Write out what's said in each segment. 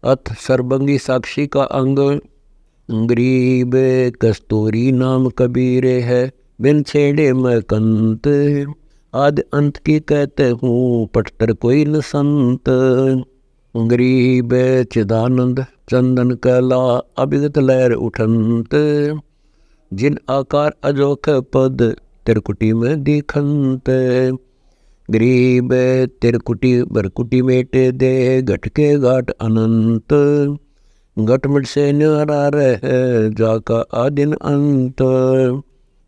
अथ सर्वंगी साक्षी का अंग। गरीब कस्तूरी नाम कबीर है, बिन छेड़े मैं कंत। आदि अंत की कहते हूँ, पटतर कोई न संत। गरीब चिदानंद चंदन कैला, अभिगत लहर उठंत। जिन आकार अजोख पद, त्रिकुटी में दिखंत। गरीब तिरकुटी बरकुटी मेटे दे, घट के घाट अनंत। घटमट से न्यारा रह, जाका आदिन अंत।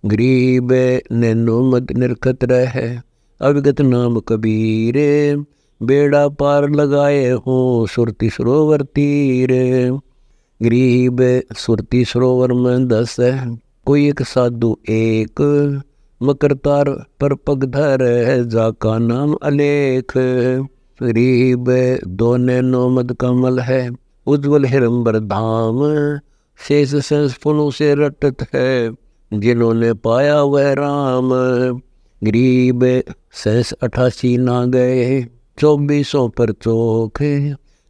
गरीब नैनो मत निरखत रह, अविगत नाम कबीर। बेड़ा पार लगाए हो, सुरती सरोवर तीर। गरीब सुरती सरोवर में 10 है, कोई एक साधु एक। मकर तार पर पग धर, जाका नाम अलेख। गरीब दो नैनो मद कमल है, उज्ज्वल हिरंबर धाम। शेष शेष फूलों से रटत है, जिन्होंने पाया वह राम। गरीब शेष 88 ना गए, 2400 पर चौक।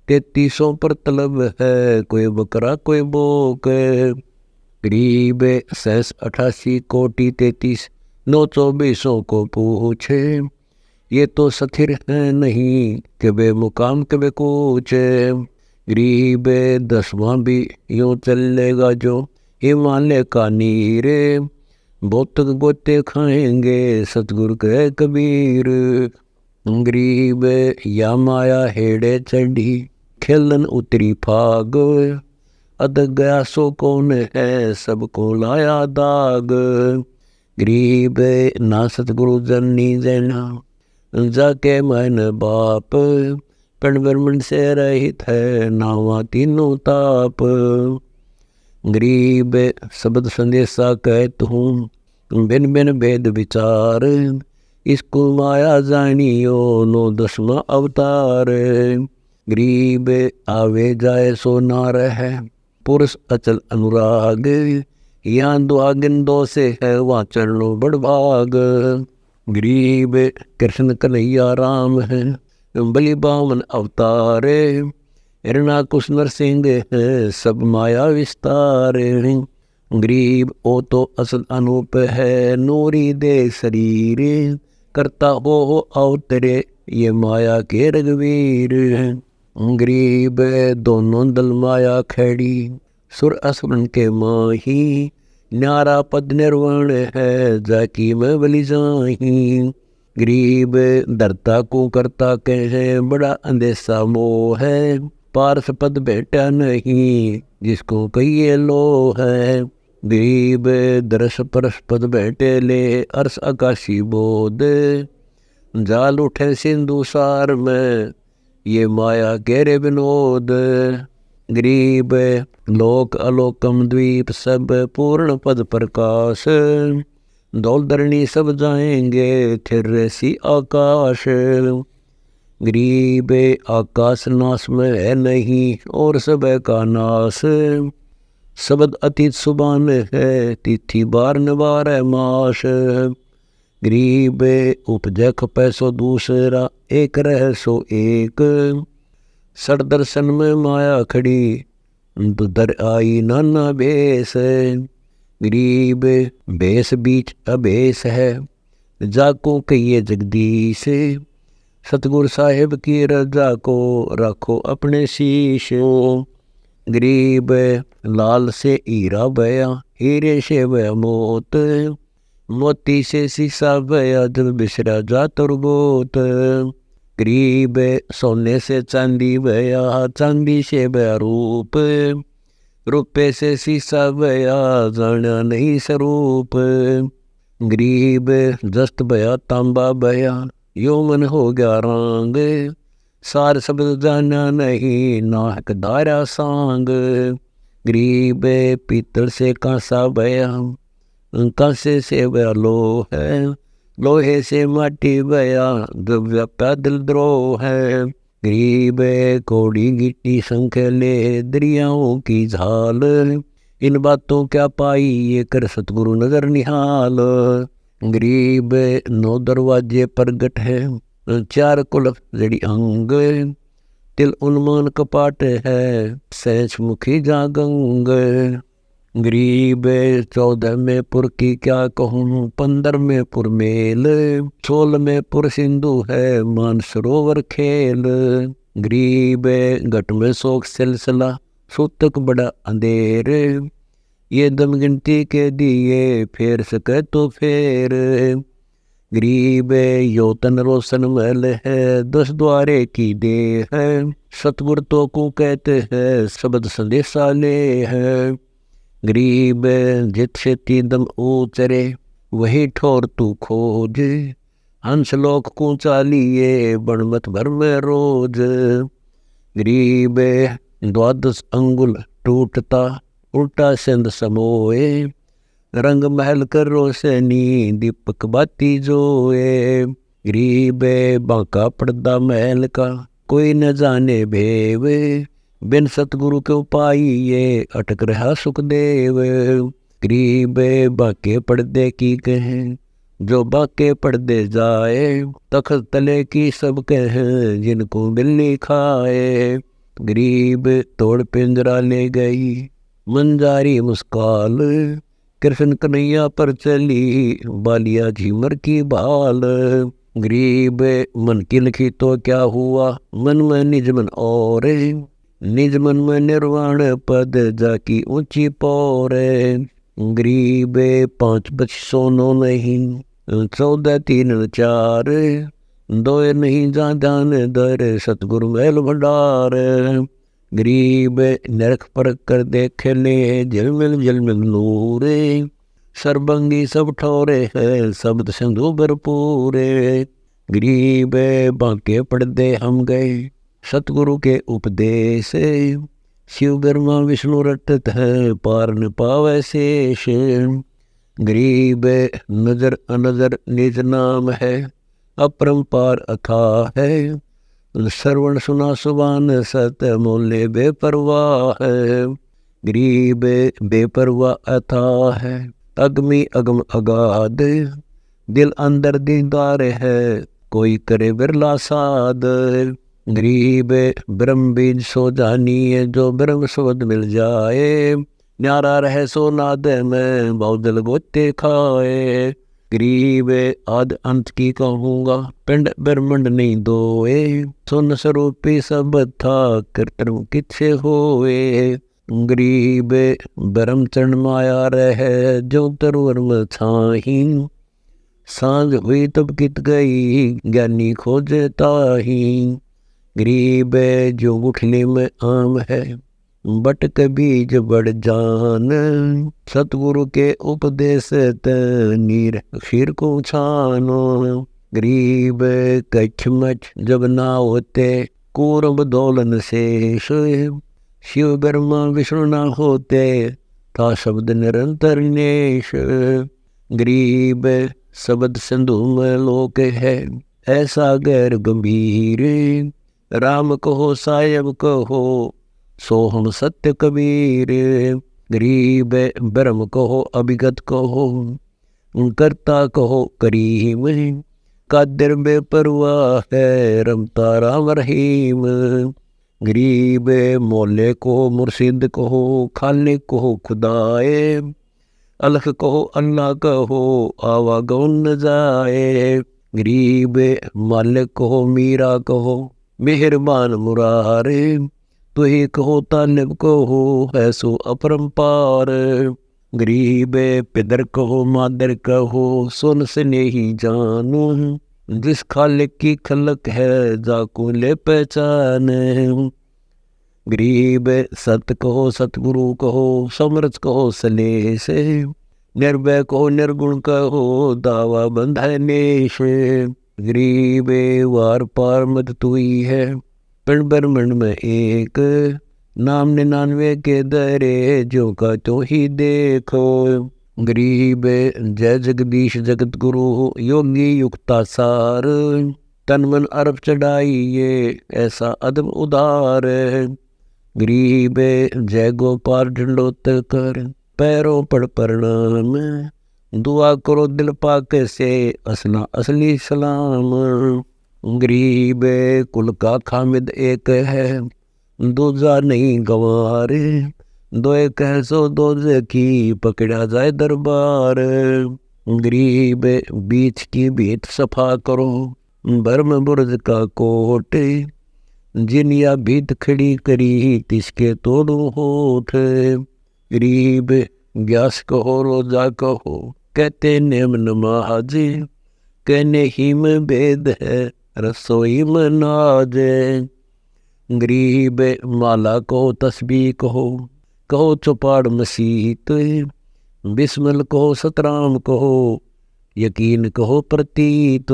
3300 पर तलब है, कोई बकरा कोई बोक। गरीब शेष 88 कोटि 33 9 2400 को पूछे। ये तो स्थिर है नहीं, कबे मुकाम कबे कुछ। गरीब 10वां भी यूं चलेगा जो, हिमालय का नीर। बोतक गोते खाएंगे, सतगुरु कहे कबीर। गरीब या माया हेड़े चढ़ी, खेलन उतरी फाग। अद गया सो कौन है, सबको लाया दाग। गरीब ना सतगुरु जननी जैना, जाके मन बाप। पण ब्रह्मण से रहित है, नावा तीनों ताप। गरीब शब्द संदेशा कहत हूँ, भिन्न भिन्न भेद विचार। इसको माया जानियो, 9 अवतार। गरीब आवे जाए सो ना रहे, पुरुष अचल अनुराग। यहाँ दुआगिन 2 से है, वहाँ चरणों बड़ भाग। गरीब कृष्ण कन्हैया राम है, बलि बामन अवतारे। हिरणाकुश नरसिंह है, सब माया विस्तार। गरीब ओ तो असल अनूप है, नूरी दे शरीर। करता हो अवतरे, ये माया के रघुवीर। गरीब दोनों दल माया खड़ी, सुर असुरन के माही। न्यारा पद निर्वाण है, जाकी में बलि जाही। गरीब धरता को करता कहे, बड़ा अंदेशा मोह है। पारस पद भेटा नहीं, जिसको कहिए लो है। गरीब दरस परस पद बैठे ले, अर्श आकाशी बोध। जाल उठे सिंधु सार में, ये माया केरे विनोद। गरीब लोक अलोकम द्वीप सब, पूर्ण पद प्रकाश। दौल धरणी सब जाएंगे, थिर सी आकाश। गरीब आकाश नाश में है नहीं, और सब का नाश। शब्द अतीत सुबान है, तिथि बार नबार मास। गरीब उपजय खपै सो दूसरा, एक रह सो एक। सड़ दर्शन में माया खड़ी, दुधर आई नाना भेष। गरीब भेष बीच अभेष है, जाको कहिए जगदीश। सतगुरु साहिब की रजा को, रखो अपने शीश। गरीब लाल से हीरा बया, हीरे से बया मोत। मोती से शीशा बया, जब बिसरा जा तुरबोत। गरीब सोने से चांदी बया, चांदी से बया रूप। रुपये से शीशा बया, जाना नहीं स्वरूप। गरीब जस्त बया तांबा बया, यौवन हो गया रांग। सार शब्द जाना नहीं, नाहक दारा सांग। गरीब पीतल से कांसा बया, कांसे से बया लोह है। लोहे से माटी बया, द्रव्य पैदल द्रोह है। गरीब कोड़ी गिट्टी संख ले, दरियाओं की झाल। इन बातों क्या पाई, ये कर सतगुरु नजर निहाल। गरीब 9 दरवाजे प्रगट है, 4 कुल जड़ी अंग। तिल उन्मान कपाट है, सहज मुखी जागंग। गरीब 14 में पुर की क्या कहूँ, 15 में पुर मेल, 16 में पुर सिंधु है, मान सरोवर खेल। गरीब घट में शोक सिलसिला, सूतक बड़ा अंधेर, ये दम गिनती के दिए, फेर सके तो फेर। गरीब यो तन रोशन महल है, 10 द्वारे की दे है, सतगुर तो को कहते हैं, शब्द संदेशा ले है। गरीब जित से तीदम ऊचरे, वही ठोर तू खोज, हंस लोक को चालिए, बनमत भर में रोज। गरीब 12 अंगुल टूटता, उल्टा सिंध समोए, रंग महल कर रोशनी, दीपक बाती जोए। गरीब बांका पर्दा महल का, कोई न जाने भेव, बिन सतगुरु के उपाय ये, अटक रहा सुखदेव। गरीब बाके पर्दे की कहें, जो बाके पर्दे जाए, तखत तले की सब कहें, जिनको बिल्ली खाए। गरीब तोड़ पिंजरा ले गई, मंजारी मुस्काल, कृष्ण कन्हैया पर चली, बालिया झीमर की बाल। गरीब मन की लिखी तो क्या हुआ, मन में निज मन और, निज मन में निर्वाण पद, जाकी ऊंची पौर। गरीब 5 बच सोनो नहीं, 14 3 4, 2 नहीं जा जान दर, सतगुरु महल भंडार। गरीब नरक परख कर देख ले, झिलमिल नूर, सरबंगी सब ठौरे है, शब्द सिंधु भरपूर। गरीब बांके पर्दे हम गए, सतगुरु के उपदेश, शिव ब्रह्मा विष्णु रटत है, पार न पावे शेष। गरीब नजर अनजर निज नाम है, अपरंपार अथाह है, श्रवण सुना सुबान सत, मोले बेपरवाह है। गरीब बेपरवाह अथाह है, अगमी अगम अगाध, दिल अंदर दीदार है, कोई करे बिरला साध। गरीब ब्रह्म बीज सो जानिए, जो ब्रह्म शब्द मिल जाए, न्यारा रहे सो नाद में, बहुदल गोते खाए। गरीब आद अंत की कहूँगा, पिंड ब्रह्मंड नहीं दोए, सुन स्वरूपी सब था, कीर्तन किच्छे होए। गरीब ब्रह्म चरण माया रहे, जो तरुवर में छाही, सांझ हुई तब कित गई, ज्ञानी खोजे ताही। गरीब जो गुठली में आम है, बटक बीज बढ़ जान, सतगुरु के उपदेश नीर खीर को छानो। गरीब कच्छ मच जब ना होते, कूरब दोलन शेष, शिव ब्रह्मा विष्णु ना होते, था शब्द निरंतर नेश। गरीब शब्द सिंधु में लोक है, ऐसा गैर गंभीर, राम कहो सायब कहो, सो हम सत्य कबीर। गरीब ब्रह्म कहो अभिगत कहो, करता कहो करीम, कादिर बेपरवाह है, रमता राम रहीम। गरीब मोले कहो मुर्शिद कहो, खालिक कहो खुदाए, अलख कहो अल्लाह कहो, आवा गौन न जाए। गरीब मालिक कहो मीरा कहो, मेहरबान मुरारे, तुही कहो तालिब कहो, है सो अपरंपार। गरीब पिदर कहो मादर कहो, सुन स्नेही जानू, जिस खालिक की खलक है, जाको ले पहचान। गरीब सत कहो सतगुरु कहो, समर्थ कहो सलेश, निर्भय कहो निर्गुण कहो, दावा बंधाए नेश। गरीब वार पार मत तुई है, पिंड ब्रह्मंड में एक, नाम 99 के दरे, जो का तो ही देखो। गरीब जय जगदीश जगत गुरु, योगी युक्ता सार, तन मन अरब चढ़ाइए, ऐसा अदम उदार। गरीब जय गोपाल ढंडोतर कर, पैरों पड़ प्रणाम, दुआ करो दिल पाके से, असला असली सलाम। गरीब कुल का खामिद एक है, दूजा नहीं गंवार। दोए कह सो दोजे की, पकड़ा जाए दरबार। गरीब बीच की भीत सफा करो, भरम बुर्ज का कोट। जिन या भीत खड़ी करी, तिसके तोड़ू होठ। गरीब ग्यास कहो रोजा कहो, कहते नेम नमाज। कहने ही में भेद है, रसोई में नाज। गरीब माला कहो तस्बीह कहो चौपाड़ मसीत। बिस्मिल कहो सतराम कहो, यकीन कहो प्रतीत।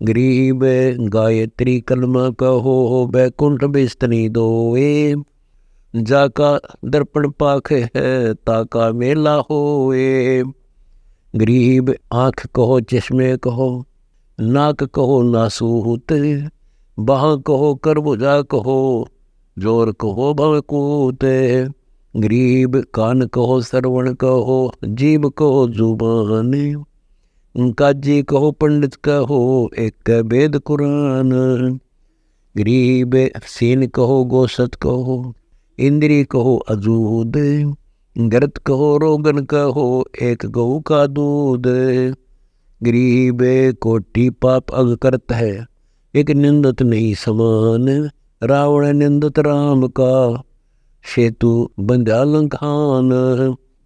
गरीब गायत्री कलमा कहो, बैकुंठ बिस्तनी दोए। जाका दर्पण पाख है, ताका मेला होए। गरीब आँख कहो चश्मे कहो, नाक कहो नासूत। बाह कहो करबुजा कहो, जोर कहो भवकूत। गरीब कान कहो श्रवण कहो, जीभ कहो जुबान। काजी कहो पंडित कहो, एक वेद कुरान। गरीब सीन कहो गोसत कहो, इंद्री कहो अजूद। गरत कहो रोगन कहो, एक गऊ का दूध। गरीब कोटि पाप अग करत है, एक निंदत नहीं समान। रावण निंदत राम का, सेतु बंध्या लंकान।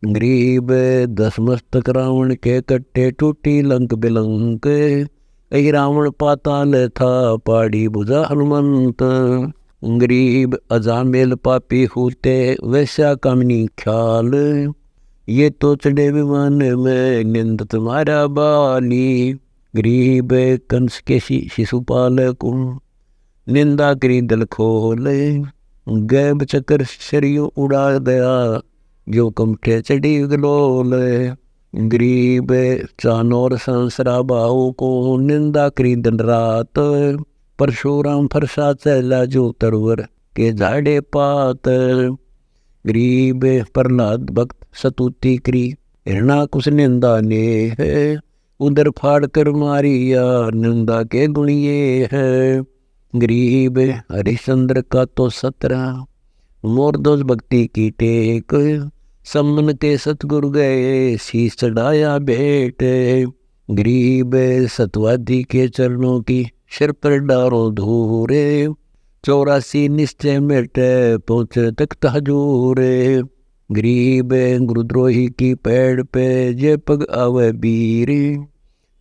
गरीब 10 मस्तक रावण के कट्टे, टूटी लंक बिलंक। कही रावण पाताल था, पाड़ी बुझा हनुमंत। गरीब अजामेल पापी होते, वैश्या कामनी ख्याल। ये तो चढ़े विमान में, निंद तुम्हारा बाली। गरीब कंस के शिशुपाल को, निंदा करी दल खोले। गैब चक्र शरीर उड़ा दया, जो कमठे चढ़ी गलोल। गरीब चानोर संसरा बाहु को, निंदा करी दिन रात। परशुराम फरसा चला, जो तरवर के झाड़े पात। गरीब प्रहलाद भक्त सतुति करी, हिरणा कुछ निंदा ने है। उधर फाड़ कर मारिया, निंदा के गुणिये है। गरीब हरिश्चंद्र का तो 17, मोर दोष भक्ति की टेक। सम्मन के सतगुरु गए, शीश चढ़ाया भेंट। गरीब सतवादी के चरणों की, सिर पर डारो धूरे। 84 निश्चय मिटे, पहुँचे तख्त हजूरे। गरीब गुरुद्रोही की पैड़ पे, जे पग आवे बीर।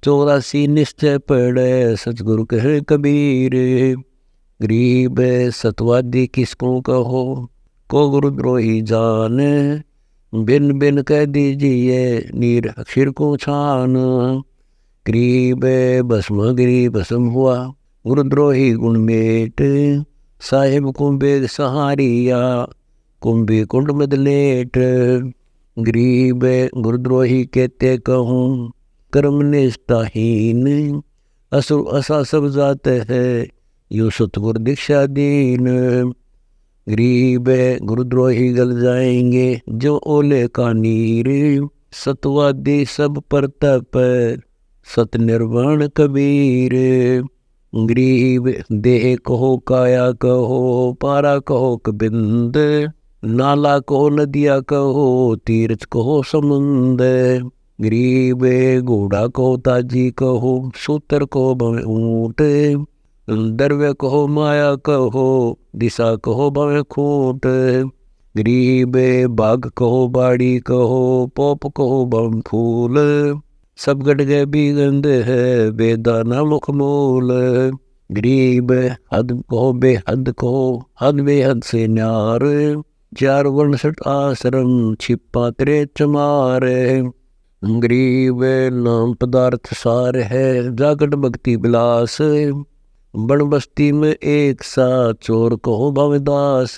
84 निश्चय पड़े, सतगुरु कहे कबीर। गरीब सतवादी किसको कहो, को गुरुद्रोही जाने। बिन बिन कह दीजिए, नीर अक्षर को छान। गरीब भस्म गिरी भस्म हुआ, गुरुद्रोही गुण मेट। साहिब कुंभे सहारिया, कुंभी कुंड मदलेट। गरीब गुरुद्रोही कहते कहूँ, कर्म निष्ठाहीन। असुर असा सब जाते है, यो सतगुर दीक्षा दीन। गरीब गुरुद्रोही गल जाएंगे, जो ओले का नीर। सतवादी सब परतप, सत निर्वाण कबीर। गरीब देह कहो काया कहो, पारा कहो कबिंद। नाला कहो नदिया कहो, तीर्थ कहो समुंद। गरीब घोड़ा कहो ताजी कहो, सूतर कहो भवे ऊंट। द्रव्य कहो माया कहो, दिशा कहो भवे खूंट। गरीब बाग कहो बाड़ी कहो, पोप कहो भव फूल। सब गट गए बिगंद है, बेदाना मुख मूल। गरीब हद कहो बेहद कहो, हद बेहद से न्यार। 4 61 आश्रम, छिपा तेरे चमार। गरीब नाम पदार्थ सार है, जागट भक्ति विलास। बन बस्ती में एक सा, चोर कहो भवदास।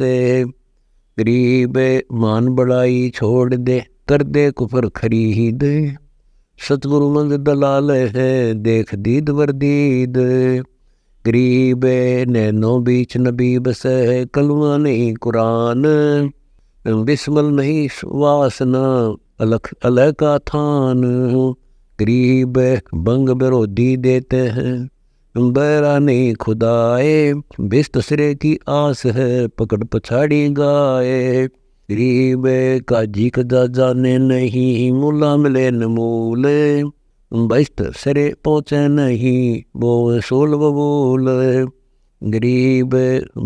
गरीब मान बड़ाई छोड़ दे, कर दे कुफर खरीद। सतगुरु मंद दलाल है, देख दीद वरदीद। गरीब नैनो बीच नबी बस है, कलमा नहीं कुरान। बिस्मल नहीं वासना, अलख अलह का थान। गरीब भंग विरोधी देते हैं, बैरा नहीं खुदाए, बिस्त सिरे की आस है, पकड़ पछाड़ी गाए। गरीब काजी कदा जाने नहीं, मूला मिले न मूल, बिस्त सिरे पहुँचे नहीं, वो सोल बबूल। गरीब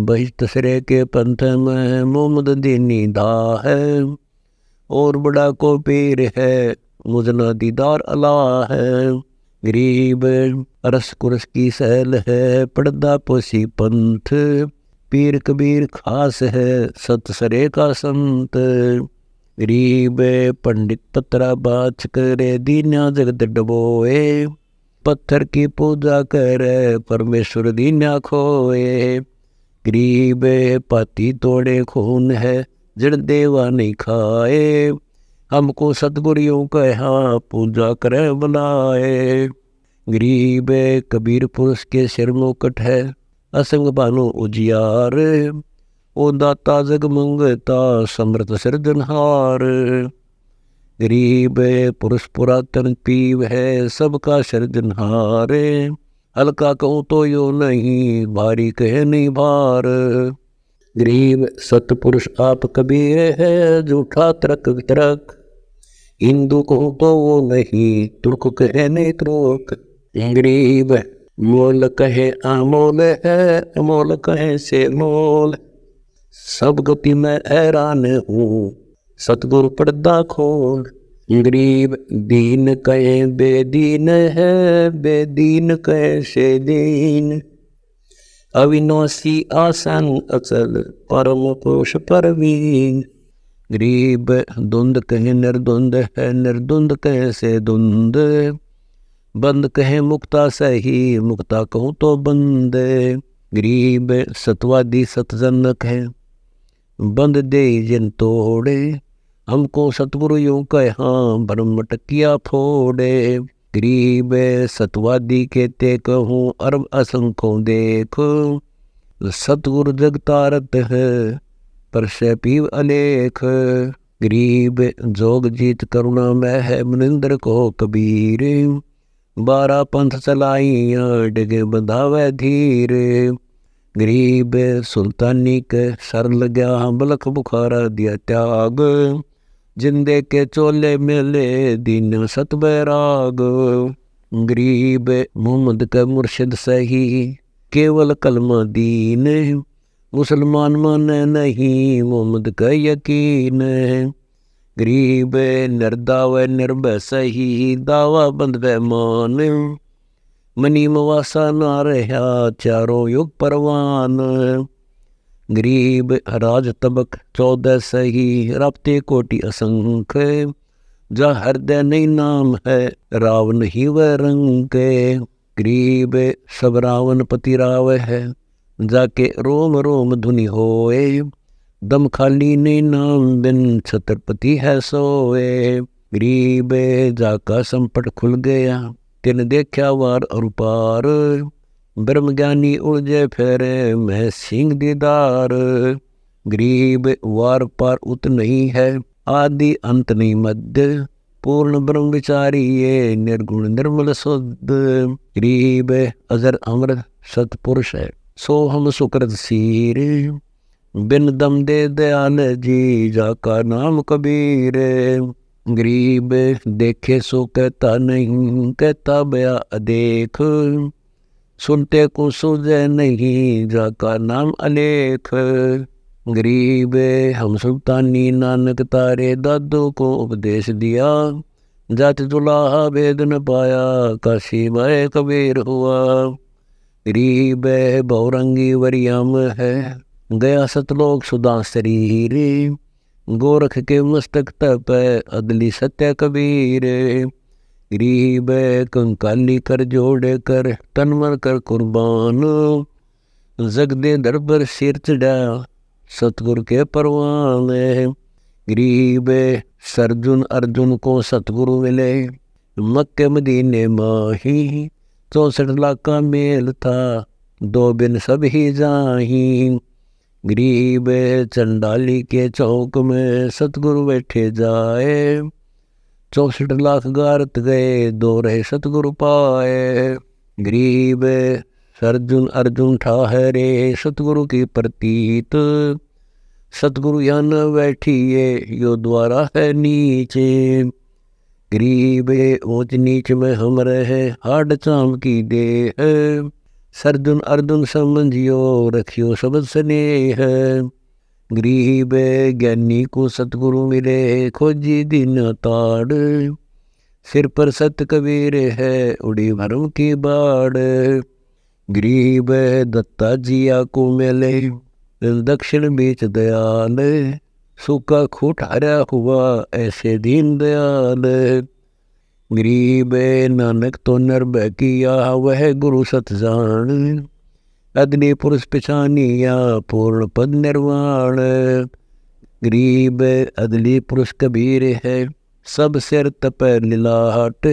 बिस्त सिरे के पंथ में, मोहम्मद दीनी दा है, और बड़ा को पीर है, मुझना दीदार अल्लाह है। गरीब अरस कुरस की सहल है, पड़दा पोसी पंथ, पीर कबीर खास है, सत सरे का संत। गरीब पंडित पत्रा बाच करे, दीन्या जगत डबोए, पत्थर की पूजा करे, परमेश्वर दीन्या खोए। गरीब पाती तोड़े खून है, जड़ देवा नहीं खाए, हमको सतगुरियों कहा, पूजा करे बुलाए। गरीब कबीर पुरुष के सिर मुकुट है, असंग बानो उजियार, ओ दाता जग मंगता, समृत सिरजनहार। गरीब पुरुष पुरातन पीव है, सबका सिरजनहार, हल्का कहूँ तो यो नहीं, भारी कहे नहीं भार। गरीब सतपुरुष आप कबीर है, झूठा तरक वितरक, हिंदू कहूँ तो वो नहीं, तुर्क कहे नहीं तुर्क। गरीब मोल कहे अमोल है, अमोल कहे से मोल, सब गति में हैरान हूँ, सतगुरु पर्दा खोल। गरीब दीन कहे बेदीन है, बेदीन कहे से दीन, अविनाशी आसन अचल, परम पुरुष परवीन। गरीब धुंध कहे निर्धुंध है, निर्धुंध कहे से धुंध, बंद कहे मुक्ता सही, मुक्ता कहूँ तो बंद। गरीब सतवादी सतजनक है, बंद दे जिन तोड़े, हमको सतगुरु यूं कहा, ब्रह्म टकिया फोड़े। गरीब सतवादी कहते कहूँ, अरब असंख्यों देख, सतगुरु जगतारत है, पर से पीव अलेख। गरीब जोग जीत करुणा में है, मनिंद्र को कबीर, 12 पंथ चलाइया, डिगे बंधावे धीर। गरीब सुल्तानी के सर लग्या, बलख बुखारा दिया त्याग, जिंदे के चोले मेले, दीन सत बैराग। गरीब मोहम्मद के मुर्शिद सही, केवल कलमा दीन, मुसलमान माने नहीं, मोहम्मद का यकीन। गरीब निर्दाव निर्भय सही, दावा बंद बैमान, मनी मवासा ना रहा, चारों युग परवान। गरीब राज तबक 14 सही, राप्ते कोटि असंख, जा हृदय नहीं नाम है, रावण ही वह रंग के। गरीब सब रावण पति राव है, जाके रोम रोम धुनि होए, दम खाली नहीं नाम बिन, छत्रपति है सोए। गरीब जाका संपट खुल गया, तिन देखा वार और पार, ब्रह्म ज्ञानी उलझे फेरे, मैं सिंह दीदार। गरीब वार पार उत नहीं है, आदि अंत नहीं मध्य, पूर्ण ब्रह्म विचारी ये, निर्गुण निर्मल शुद्ध। गरीब अजर अमर सतपुरुष है, सो हम सुकृत सीर, बिन दम दे दयाल जी, जाका नाम कबीर। गरीब देखे सो कहता नहीं, कहता बया अदेख, सुनते को सूझे नहीं, जाका नाम अलेख। गरीब हम सुल्तानी नानक तारे, दादू को उपदेश दिया, जात जुलाहा भेद न पाया, काशी में कबीर हुआ। गरीब बहुरंगी वरियम है, गया सतलोक सुधा शरीर, गोरख के मस्तक तप, अदली सत्य कबीर। गरीब कंकाली कर जोड़ कर, तन मन कर कुर्बान, जग दे दर पर सिर चढ़ा, सतगुरु के परवान। गरीब सरजुन अर्जुन को सतगुरु मिले, मक्के मदीने माही, 64 लाख का मेल था, 2 बिन सब ही जाही। गरीब चंडाली के चौक में, सतगुरु बैठे जाए, 64 लाख गारत गए, 2 रहे सतगुरु पाए। गरीब अर्जुन अर्जुन ठाहरे सतगुरु की प्रतीत, सतगुरु यहाँ न बैठिए यो द्वारा है नीचे। गरीब ऊंच नीच में हम रहे हाड चाम की देह, सरजुन अर्जुन समझियो रखियो सब स्नेह। गरीब ज्ञानी को सतगुरु मिले खोजी दिन ताड़, सिर पर सत कबीर है उड़ी भरम की बाड़। गरीब दत्ता जिया को मिले दक्षिण बीच दयाल, सूखा खूट हरा हुआ ऐसे दीन दयाल। गरीब नानक तो निर्भय किया वह गुरु सत जान, अग्नि पुरुष पिछानिया पूर्ण पद निर्वाण। गरीब अदली पुरुष कबीर है सब सिर तप लीलाट,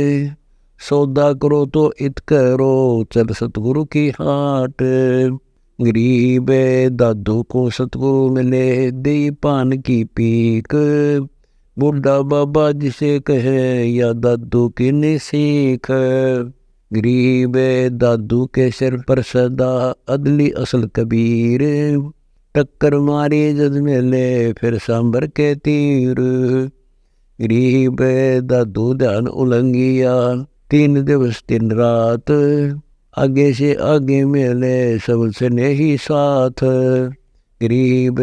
सौदा करो तो इत करो चल सतगुरु की हाट। गरीब दादू को सतगुरु मिले दे पान की पीक, बूढ़ा बाबा जिसे कहे या दादू की ने सीख। गरीब दादू के सिर पर सदा अदली असल कबीर, टक्कर मारे जद मिले फिर सांबर के तीर। गरीब दादू ध्यान उलंघिया 3 दिवस 3 रात, आगे से आगे मिले सब स्नेही साथ। गरीब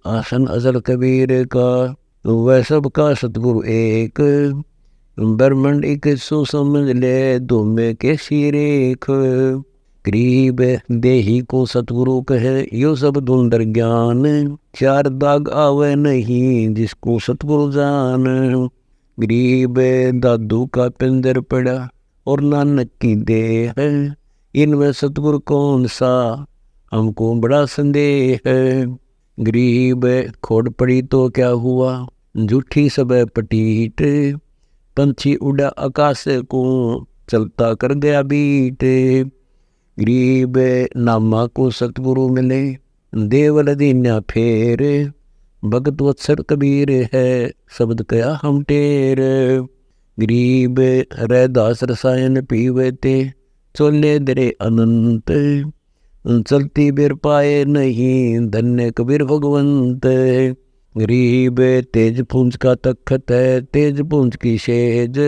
आसन असल कबीर का वह सबका सतगुरु एक, ब्रह्मंड एक सो समझ ले दुमे के सिर एक। गरीब देही को सतगुरु कहे यो सब धुंधर ज्ञान, 4 दाग आवे नहीं जिसको सतगुरु जान। गरीब दादू का पिंजर पड़ा और नानक की देह, इनमें सतगुरु कौन सा हमको बड़ा संदेह है। गरीब खोड़ पड़ी तो क्या हुआ झूठी सब पटीट, पंछी उड़ा आकाश को चलता कर गया बीट। गरीब नामा को सतगुरु मिले देवल दीन्या फेर, भगत वत्सल कबीर है शब्द कया हम टेर। गरीब रैदास रसायन पीवे ते चोले दरे अनंत, चलती बिर पाए नहीं धन्य कबीर भगवंत। गरीब तेज पुंज का तखत है तेज पुंज की सेज,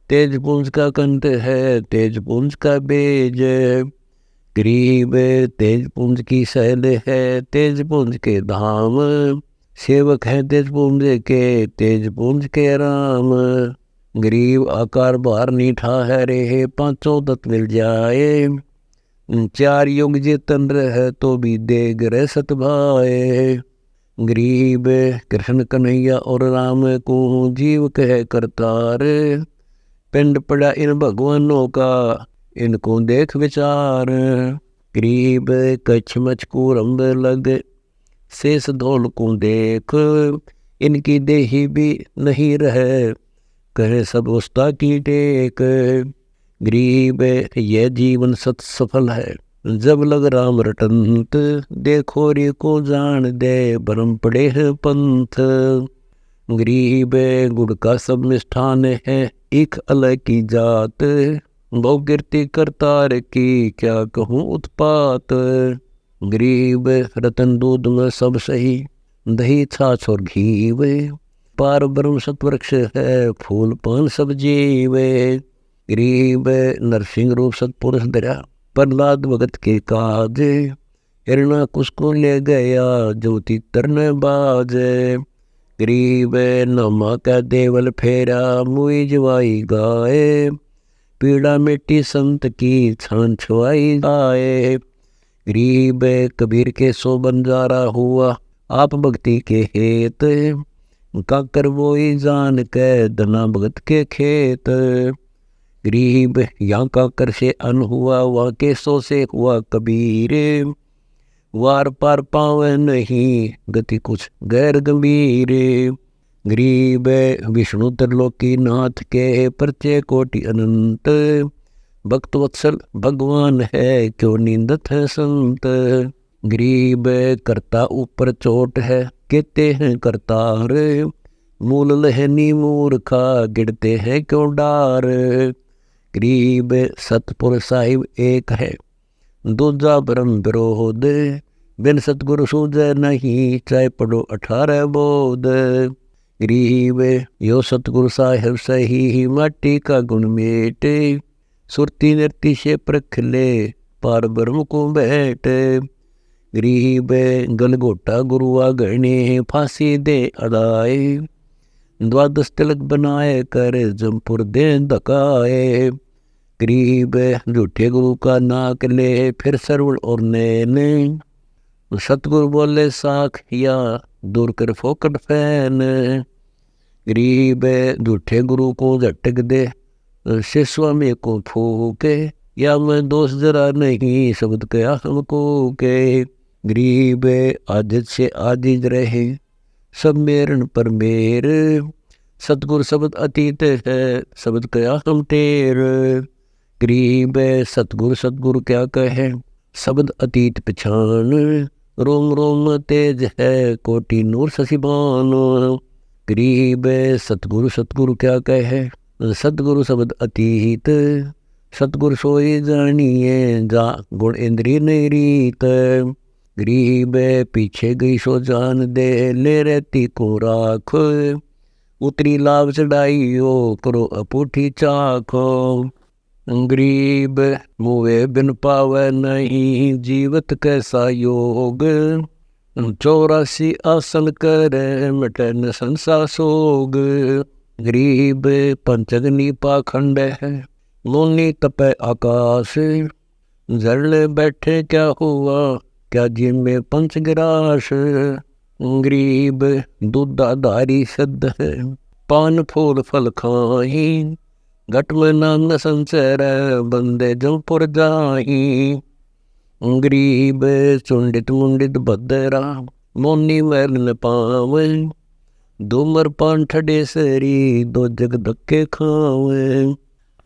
तेज पुंज का कंठ है तेज पुंज का बेज। गरीब तेज पुंज की शैल है तेज पुंज के धाम, सेवक है तेज पुंज के तेज पुंज के राम। गरीब आकार बार नीठा है रे 5 तत्व मिल जाए, 4 युग जेतन रह तो भी देग रह सत भाए। गरीब कृष्ण कन्हैया और राम को जीव कह करतार, पिंड पड़ा इन भगवानों का इनको देख विचार। गरीब कच्छ मच को रंब लग शेष धौल को देख, इनकी देही भी नहीं रहे कहे सब उस्ता की टेक। गरीब यह जीवन सत सफल है जब लग राम रटंत, देखो रे को जान दे भरम पड़े है पंथ। गरीब गुड़ का सब मिष्ठान है एक अलग की जात, बहु कीर्ति करतार की क्या कहूँ उत्पात। गरीब रतन दूध में सब सही दही छाछ और घी, पार ब्रह्म सतवृक्ष है फूल पान सब जीवे। गरीब नरसिंह रूप सतपुरुष दरा प्रहलाद भगत के काज, हिरणा कुसको ले गया ज्योति तरने बाज। गरीब नमा का देवल फेरा मुई जवाई गाए, पीड़ा मिट्टी संत की छान छुआई आए। गरीब कबीर के सो बंजारा हुआ आप भक्ति के हेत, काकर वोई जान के धना भगत के खेत। गरीब यहाँ काकर से अन हुआ वहाँ के सो से हुआ कबीर, वार पार पावे नहीं गति कुछ गैर गंभीर। गरीब विष्णु त्रिलोकी नाथ के परचे कोटि अनंत, भक्त वत्सल भगवान है क्यों निंदत है संत। गरीब करता ऊपर चोट है कहते हैं करतार, मूल लहनी मूर्खा गिरते हैं क्यों डार। गरीब सतपुर साहिब एक है दूजा ब्रह्म विरोध, बिन सतगुरु सूझे नहीं, चाहे पढ़ो 18 बोध। गरीब यो सतगुरु साहिब सही, माटी का गुण मेटे, सुरती नृति से प्रख ले, पार ब्रह्म को बैठ। गरीब गलगोटा गुरुआ गणे, फांसी दे अदाए, द्वादश तिलक बनाए कर, जमपुर दे धकाए। गरीब झूठे गुरु का नाक ले, फिर सरवण और नैन, सतगुरु बोले साख या, दूर कर फोकट फैन। गरीब झूठे गुरु को झटक दे, शिष्य में को फूके, या मैं दोष जरा नहीं, शब्द कया हमको के। गरीब आजिज से आजिज रहे, सब मेरन पर मेर, सतगुरु शब्द अतीत है, शब्द कया हम टेर। गरीब सतगुरु सतगुरु क्या कहे, शब्द अतीत पछान, रोम रोम तेज है, कोटि नूर शशिबान। गरीब सतगुरु सतगुरु क्या कहे, सतगुरु शब्द अतीत, सतगुरु सोई जानिए, जा गुण इंद्रिय नहीं रीत। गरीब पीछे गई सो जान दे, ले रहती को राख, उतरी लाभ चढ़ाई हो, करो अपूठी चाखो। गरीब मुए बिन पावे नहीं, जीवत कैसा योग, 84 आसन करे, मिटे न संसा सोग। गरीब पंचगनी पाखंड है, लोनी तपे आकाश, झरने बैठे क्या हुआ, क्या जिम में पंचगिरास। गरीब दूधाधारी सिद्ध है, पान फूल फल खाही, घट में नाम न संचर, बंदे जमपुर जाही। गरीब चुंडित मुंडित भद्रा, मोनी मैल न पावे, धूमर पान ठडे सरी, दो जग धक्के खावे।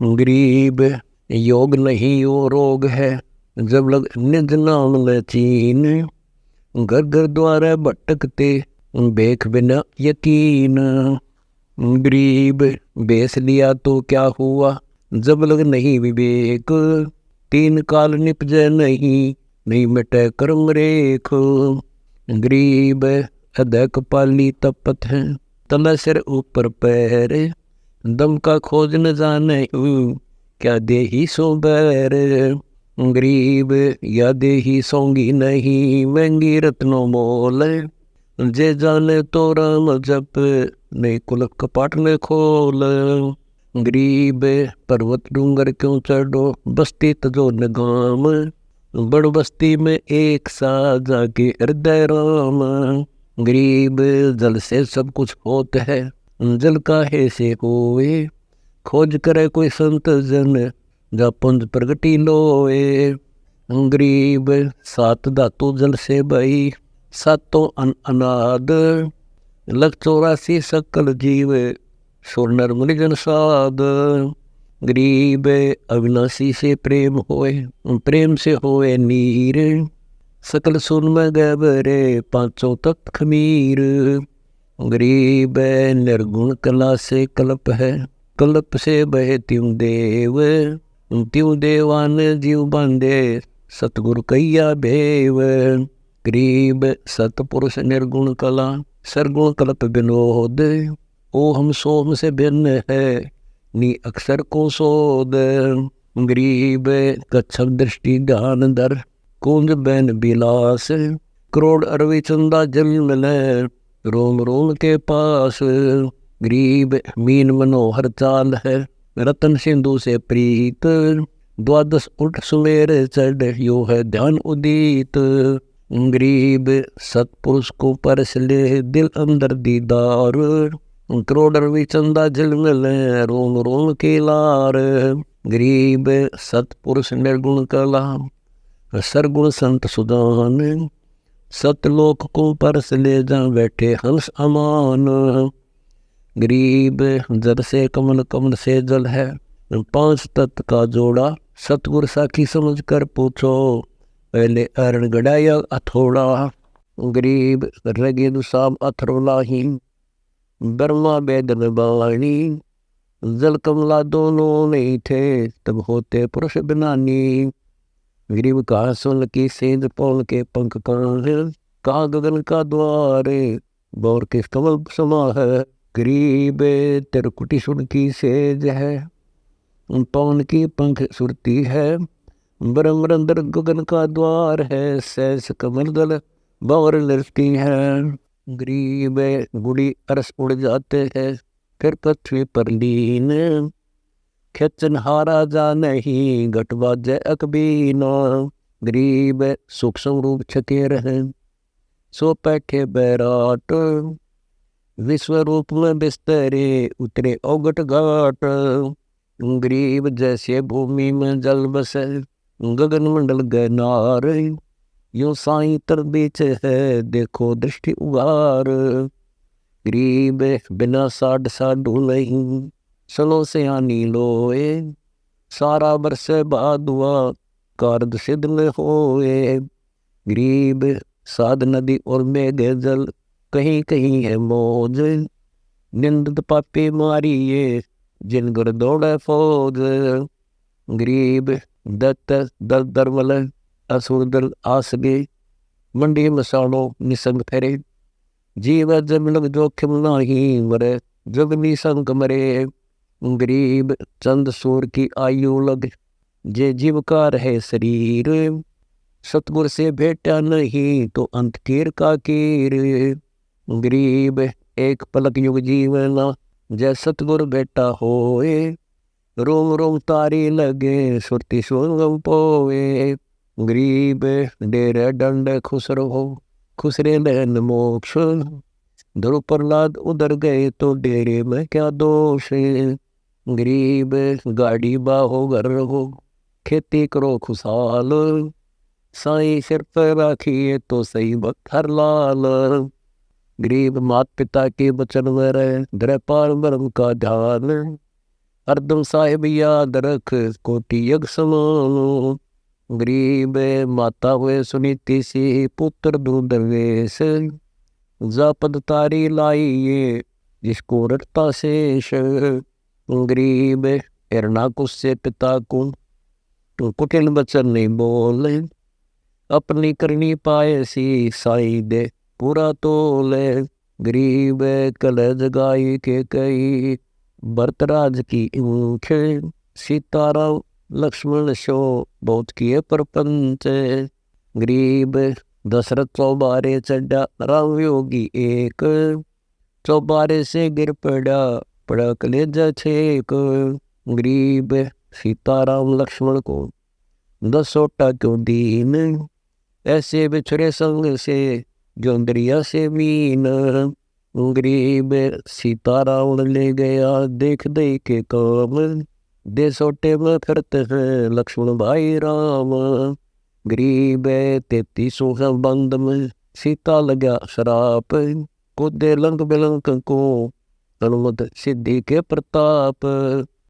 गरीब योग नहीं वो रोग है, जब लग निज नाम न चीन, घर घर द्वारा भटकते, बेख बिना यकीन। गरीब बेस लिया तो क्या हुआ, जब लग नहीं विवेक, 3 काल निपजे नहीं, नहीं मिटे कर्म रेख। गरीब अधक पाली तपत है, तला सिर ऊपर पैर, दम का खोज न जाने, क्या देही सो बैर। गरीब या देही सोंगी नहीं, महंगी रत्नों मोल, जे जाने तो राम जप, नहीं कुल कपाट ने खोल। गरीब पर्वत डूंगर क्यों चढ़ो, बस्ती तजो न गाम, बड़ बस्ती में एक सा, जाके हृदय राम। गरीब जल से सब कुछ होता है, जल काहे से होए, खोज करे कोई संत जन, जा पुंज प्रगटी लोए। गरीब 7 धातु जल से बही, 7 अनाद, लग 84 सकल जीव, सुर नर मुनि जन साध। गरीब अविनाशी से प्रेम होए, प्रेम से होए नीर, सकल सुन में गबरे, 5 तख्त खमीर। गरीब निर्गुण कला से कल्प है, कल्प से बहे त्यों देव, त्यों देवान जीव बांधे, सतगुरु कैया भेव। गरीब सतपुरुष निर्गुण कला, सरगुण कल्प विनोद, ओ हम सोम से भिन्न है, नी अक्षर को सोद। गरीब कच्छप दृष्टि ध्यान दर, कुंज बैन बिलास, करोड़ अरवी चंदा जल मिले, रोम रोम के पास। गरीब मीन मनोहर चाल है, रतन सिंधु से प्रीत, 12 उठ सुमेर चढ़, यो है ध्यान उदित। गरीब सतपुरुष को परस ले, दिल अंदर दीदार, करोड़ अरवी चंदा जल मिले, रोम रोम के लार। गरीब सतपुरुष निर्गुण कला, सरगुण संत सुदान, सतलोक को परस ले, जा बैठे हंस अमान। गरीब जल से कमल, कमल से जल है, 5 तत्व का जोड़ा, सतगुर साखी समझ कर पूछो, पहले अरण गड़ाया अथोड़ा। गरीब रगे दुसाब अथरोलाही, ब्रह्मा वेदन बाणी, जल कमला दोनों नहीं थे, तब होते पुरुष बिनानी। गरीब कहा सुन की सेज पौन के पंख कान, कहा गगन का द्वार बौर किस कमल समा है। गरीब तिरकुटी सुन की सेज है, पौन की पंख सुरती है। ब्रह्म अंदर गगन का द्वार है, सहस कमल दल बौर लड़ती है। गरीब गुड़ी अरस उड़ जाते हैं, फिर पृथ्वी पर लीन। खेचन हारा जा नहीं, घट बाजे अकबीना। गरीब सूक्ष्म रूप छके रहे, सो बैठे बैराट। विश्व रूप में बिस्तरे, उतरे औगट घाट। गरीब जैसे भूमि में जल बसे, गगन मंडल गनार। यो साई तर बीच है, देखो दृष्टि उगार। गरीब बिना साड साडू नहीं, सलो से आनी लोए। सारा बरस बादुआ, कारद सिद्ध में होए। गरीब साध नदी और मेघ जल, कहीं कहीं है मौज। निंदित पापी मारिए, जिन गुर दौड़े फौज। गरीब दत्त दल दरवल, असुर दल आसगे। मंडी मसालो निसंग फेरे, जीव जब लग जोखिम नाही मरे। जगनी संग मरे। गरीब चंद सूर की आयु लग, जे जीव का रहे शरीर। सतगुर से भेटा नहीं, तो अंत कीर का कीर। गरीब एक पलक युग जीवना, जय सतगुर बेटा होए। रोम रोम तारी लगे, सुरती सुगम पोए। गरीब डेरे दंड खुश रहो, खुश रे नैन मोक्ष। ध्रुव प्रहलाद उधर गए, तो डेरे में क्या दोष। गरीब गाड़ी बाहो घर रहो, खेती करो खुशहाल। साईं सिर पर राखिए, तो सही वक्त हर लाल। गरीब मात पिता के वचन में रहे, धरे पार ब्रह्म का ध्यान। हरदम साहिब याद रख, कोटि यज्ञ समान। गरीब माता हुए सुनीति सी, पुत्र दूध वेश। जापद तारी लाइए, जिसको रटता शेष। गरीब हिरणाकुश से पिता को, तो कुटिल वचन नहीं बोले। अपनी करनी पाए सी, साई दे पूरा तोले। गरीब कल जगाई के कई, भरतराज की ऊँख। सीताराम लक्ष्मण शो, बहुत किए परपंच। गरीब दशरथ चौबारे चढ़ा, राम योगी एक। चौबारे से गिर पड़ा, पड़ा कलेजा छेक। गरीब सीताराम लक्ष्मण को, दसोटा क्यों दीन। ऐसे बिछड़े संग से, जो दरिया से मीन। गरीब सीताराम ले गया, देख दे के काम। दे सोटे में फिरते हैं, लक्ष्मण भाई राम। गरीब 33 बंद में, सीता लगा शराप। कूदे लंक बिलंक को, हनुमत सिद्धि के प्रताप।